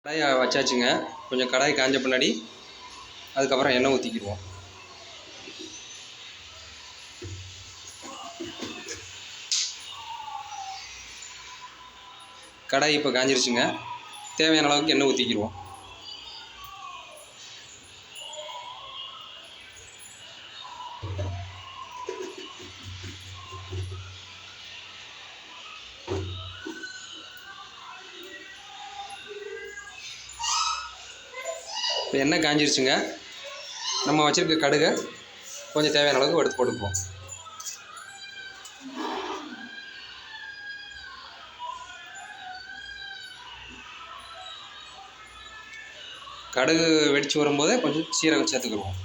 கடாயை வச்சாச்சுங்க. கொஞ்சம் கடாய் காஞ்ச பின்னாடி அதுக்கப்புறம் எண்ணெய் ஊற்றிக்கிடுவோம். கடாய் இப்போ காஞ்சிருச்சுங்க. தேவையான அளவுக்கு எண்ணெய் ஊற்றிக்கிடுவோம். இப்போ எண்ணெய் காஞ்சிருச்சுங்க. நம்ம வச்சுருக்க கடுகை கொஞ்சம் தேவையான அளவுக்கு எடுத்து போட்டுக்குவோம். கடுகு வெடித்து வரும்போதே கொஞ்சம் சீரகம் சேர்த்துக்கிடுவோம்.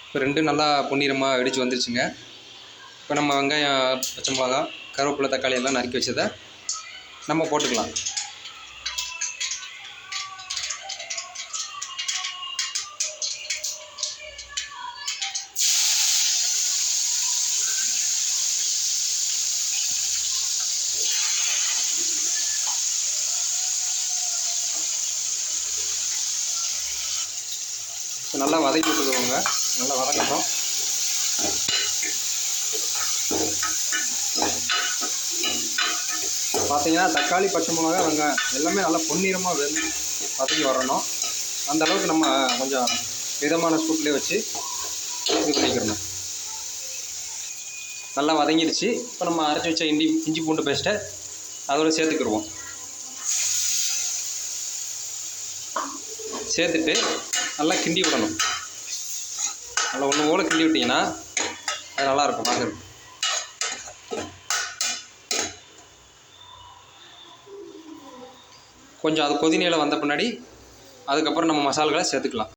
இப்போ ரெண்டும் நல்லா பொன்னிறமாக வெடித்து வந்துருச்சுங்க. இப்போ நம்ம வெங்காயம், பச்சை மிளகா, கருவேப்பிலை, தக்காளி எல்லாம் நறுக்கி வச்சதை நம்ம போட்டுக்கலாம். இப்போ நல்லா வதக்கி விட்டுக்குவோங்க. நல்லா வதக்கட்டும். பார்த்தீங்கன்னா தக்காளி, பச்சை மிளகா, வெங்காயம் எல்லாமே நல்லா பொன்னிறமாக வதக்கி வரணும். அந்த அளவுக்கு நம்ம கொஞ்சம் மிதமான சூட்லேயே வச்சு இது பண்ணிக்கிறணும். நல்லா வதங்கிடுச்சு. இப்போ நம்ம அரைச்சி வச்ச இஞ்சி பூண்டு பேஸ்ட்டை அதோடு சேர்த்துக்கிடுவோம். சேர்த்துட்டு நல்லா கிண்டி விடணும். நல்லா ஒன்று போல் கிண்டி விட்டிங்கன்னா அது நல்லாயிருக்கும் வாங்குறது. கொஞ்சம் அது கொதிநிலை வந்த பின்னாடி அதுக்கப்புறம் நம்ம மசாலாக்களை சேர்த்துக்கலாம்.